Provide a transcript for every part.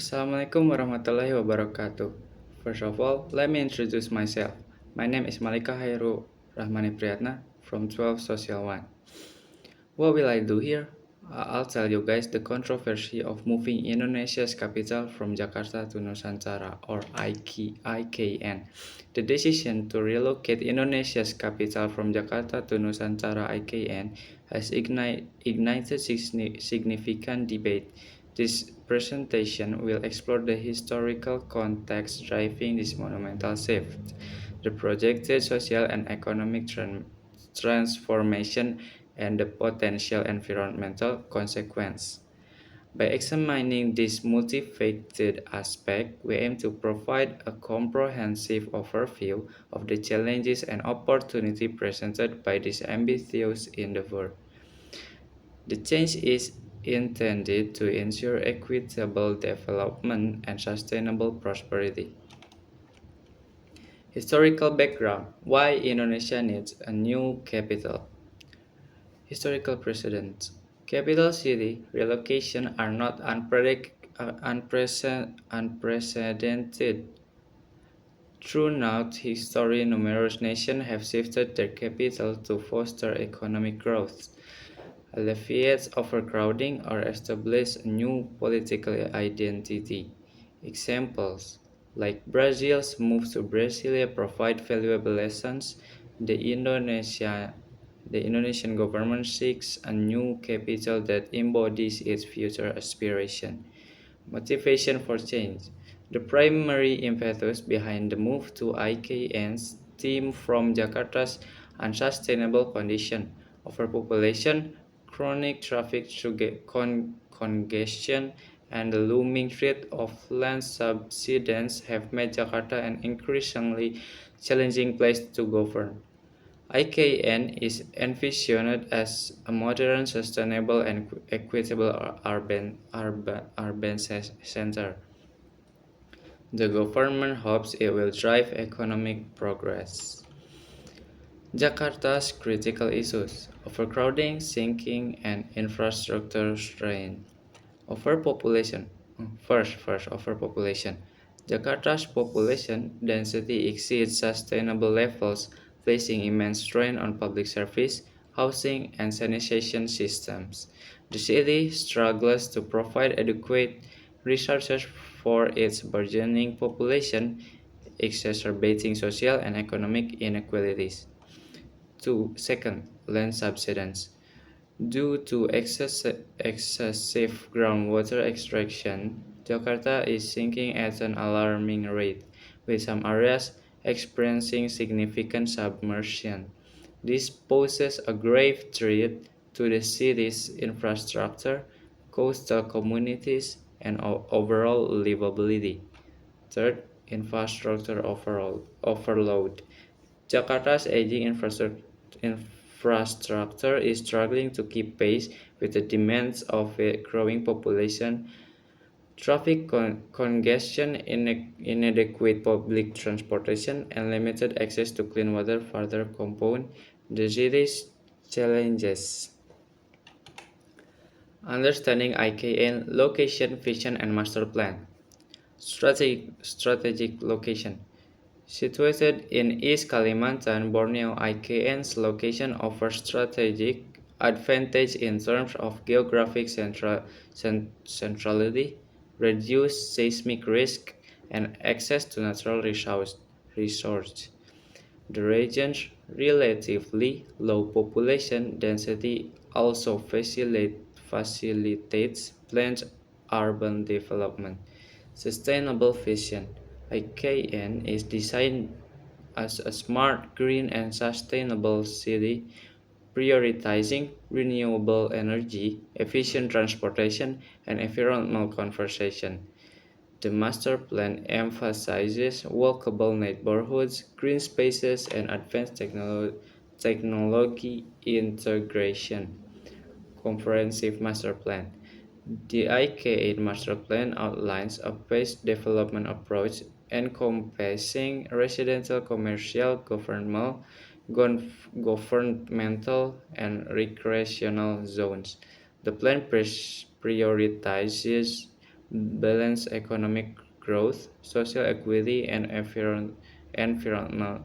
Assalamualaikum warahmatullahi wabarakatuh. First of all, let me introduce myself. My name is Malika Hairu Rahmani Priyatna from 12 Social 1. What will I do here? I'll tell you guys the controversy of moving Indonesia's capital from Jakarta to Nusantara or IKN. The decision to relocate Indonesia's capital from Jakarta to Nusantara IKN has ignited significant debate. This presentation will explore the historical context driving this monumental shift, the projected social and economic transformation, and the potential environmental consequence. By examining this multifaceted aspect, we aim to provide a comprehensive overview of the challenges and opportunity presented by this ambitious endeavor. The change is intended to ensure equitable development and sustainable prosperity. Historical background: why Indonesia needs a new capital. Historical precedents: capital city relocation are not unprecedented. Throughout history, numerous nations have shifted their capital to foster economic growth, alleviate overcrowding, or establish a new political identity. Examples like Brazil's move to Brasilia provide valuable lessons. The Indonesia the Indonesian government seeks a new capital that embodies its future aspiration. Motivation for change: the primary impetus behind the move to IKN stem from Jakarta's unsustainable condition, overpopulation, chronic traffic congestion, and the looming threat of land subsidence have made Jakarta an increasingly challenging place to govern. IKN is envisioned as a modern, sustainable, and equitable urban center. The government hopes it will drive economic progress. Jakarta's critical issues: overcrowding, sinking, and infrastructure strain. Overpopulation. Overpopulation. Jakarta's population density exceeds sustainable levels, placing immense strain on public service, housing, and sanitation systems. The city struggles to provide adequate resources for its burgeoning population, exacerbating social and economic inequalities. Second, land subsidence. Due to excessive groundwater extraction, Jakarta is sinking at an alarming rate, with some areas experiencing significant submersion. This poses a grave threat to the city's infrastructure, coastal communities, and overall livability. Third, overload. Jakarta's aging infrastructure is struggling to keep pace with the demands of a growing population. Traffic congestion, inadequate public transportation, and limited access to clean water further compound the city's challenges. Understanding IKN location, vision, and master plan. Strategic location. Situated in East Kalimantan, Borneo, IKN's location offers strategic advantage in terms of geographic centrality, reduced seismic risk, and access to natural resources. The region's relatively low population density also facilitates planned urban development. Sustainable vision. IKN is designed as a smart, green, and sustainable city, prioritizing renewable energy, efficient transportation, and environmental conservation. The master plan emphasizes walkable neighborhoods, green spaces, and advanced technology integration. Comprehensive master plan. The IK8 master plan outlines a phased development approach encompassing residential, commercial, governmental, and recreational zones. The plan prioritizes balance economic growth, social equity, and environmental,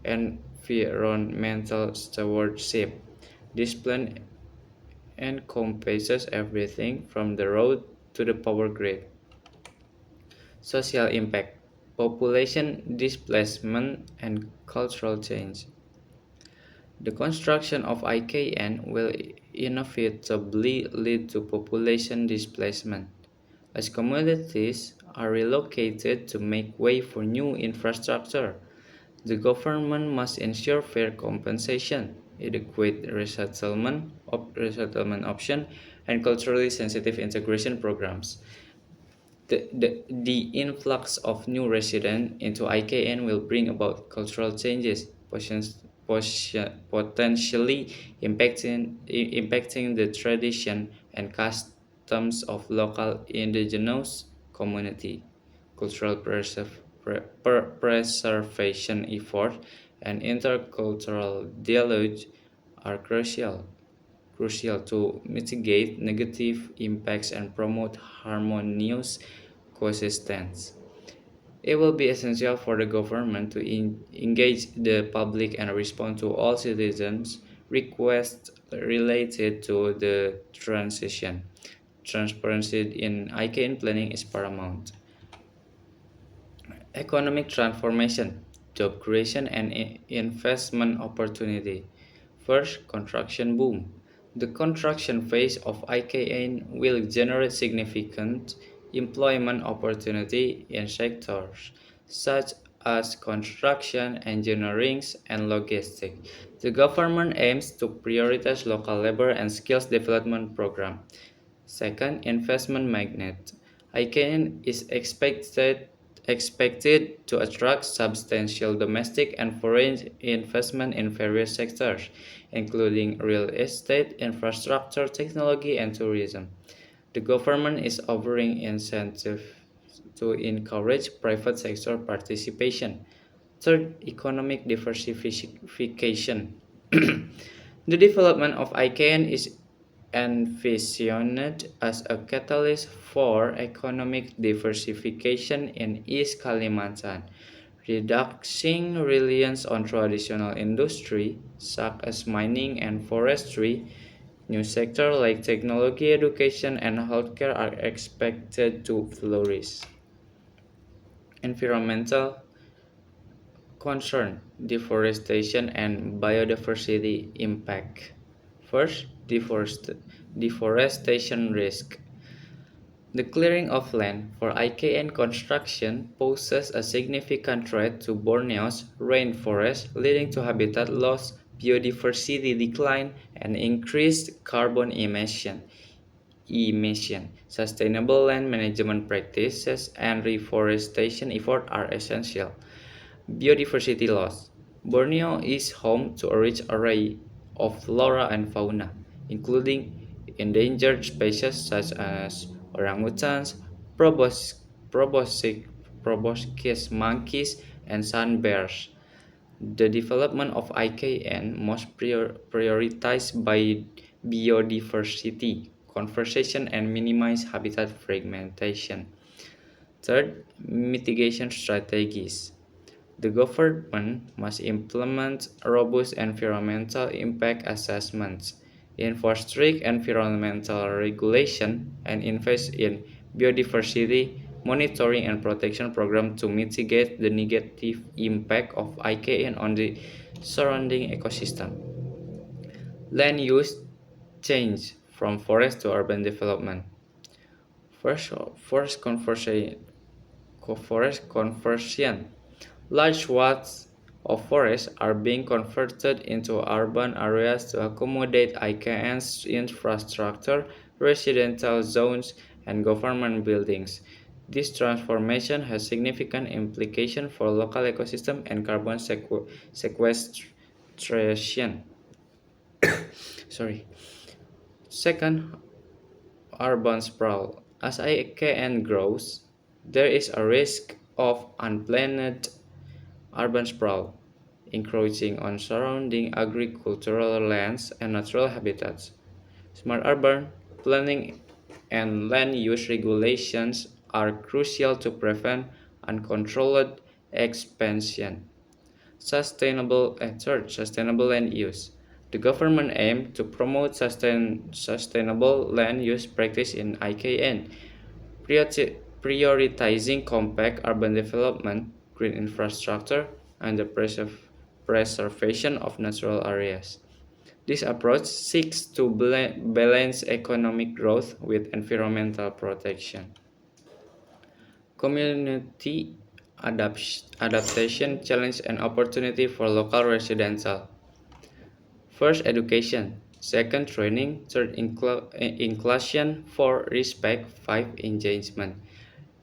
environmental stewardship. This plan encompasses everything from the road to the power grid. Social impact, population displacement, and cultural change. The construction of IKN will inevitably lead to population displacement, as communities are relocated to make way for new infrastructure. The government must ensure fair compensation, adequate resettlement option, and culturally sensitive integration programs. The influx of new residents into IKN will bring about cultural changes, potentially impacting the tradition and customs of local indigenous community. Cultural preservation efforts and intercultural dialogue are crucial to mitigate negative impacts and promote harmonious coexistence. It will be essential for the government to engage the public and respond to all citizens' requests related to the transition. Transparency in IKN planning is paramount. Economic transformation, job creation, and investment opportunity. First, construction boom. The construction phase of IKN will generate significant employment opportunity in sectors such as construction, engineering, and logistics. The government aims to prioritize local labor and skills development program. Second, investment magnet. ICANN is expected to attract substantial domestic and foreign investment in various sectors, including real estate, infrastructure, technology, and tourism. The government is offering incentives to encourage private sector participation. Third, economic diversification. The development of ICANN is envisioned as a catalyst for economic diversification in East Kalimantan, reducing reliance on traditional industry such as mining and forestry. New sectors like technology, education, and healthcare are expected to flourish. Environmental concern, deforestation, and biodiversity impact. First, deforestation risk. The clearing of land for IKN construction poses a significant threat to Borneo's rainforest, leading to habitat loss, biodiversity decline, and increased carbon emission. Sustainable land management practices and reforestation efforts are essential. Biodiversity loss. Borneo is home to a rich array of flora and fauna, including endangered species such as orangutans, proboscis monkeys, and sun bears. The development of IKN must prioritize by biodiversity conservation and minimize habitat fragmentation. Third, mitigation strategies. The government must implement robust environmental impact assessments, enforce strict environmental regulation, and invest in biodiversity monitoring and protection programs to mitigate the negative impact of IKN on the surrounding ecosystem. Land use change from forest to urban development. First, forest conversion. Large swaths of forest are being converted into urban areas to accommodate IKN's infrastructure, residential zones, and government buildings. This transformation has significant implications for local ecosystem and carbon sequestration. Sorry. Second, urban sprawl. As IKN grows, there is a risk of unplanned urban sprawl, encroaching on surrounding agricultural lands and natural habitats. Smart urban planning and land use regulations are crucial to prevent uncontrolled expansion. Sustainable land use. The government aims to promote sustainable land use practice in IKN, prioritizing compact urban development, green infrastructure, and the preservation of natural areas. This approach seeks to balance economic growth with environmental protection. Community adaptation challenge and opportunity for local residential. First, education. Second, training. Third, inclusion. Four, respect. Five, engagement.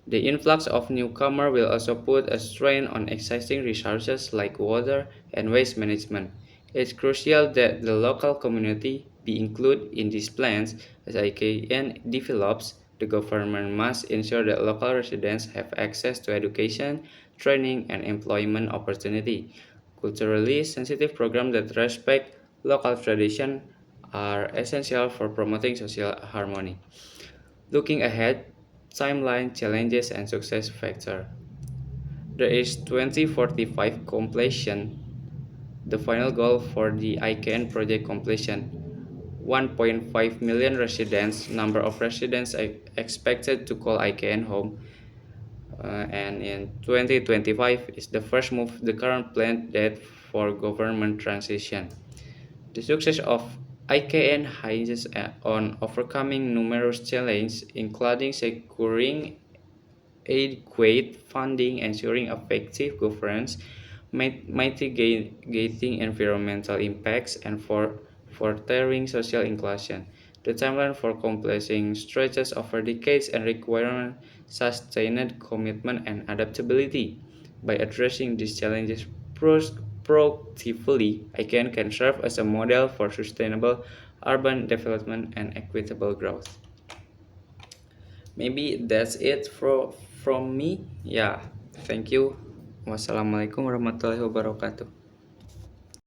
The influx of newcomers will also put a strain on existing resources like water and waste management. It's crucial that the local community be included in these plans. As IKN develops, the government must ensure that local residents have access to education, training, and employment opportunity. Culturally sensitive programs that respect local tradition are essential for promoting social harmony. Looking ahead, timeline, challenges, and success factor. There is 2045 completion, the final goal for the ICANN project completion. 1.5 million residents, number of residents expected to call ICANN home, and in 2025 is the first move the current planned date for government transition. The success of IKN hinges on overcoming numerous challenges, including securing adequate funding, ensuring effective governance, mitigating environmental impacts, and furthering social inclusion. The timeline for completing stretches over decades and requires sustained commitment and adaptability. By addressing these challenges proactively, ICANN can serve as a model for sustainable urban development and equitable growth. Maybe that's it from me. Yeah, thank you. Wassalamualaikum warahmatullahi wabarakatuh.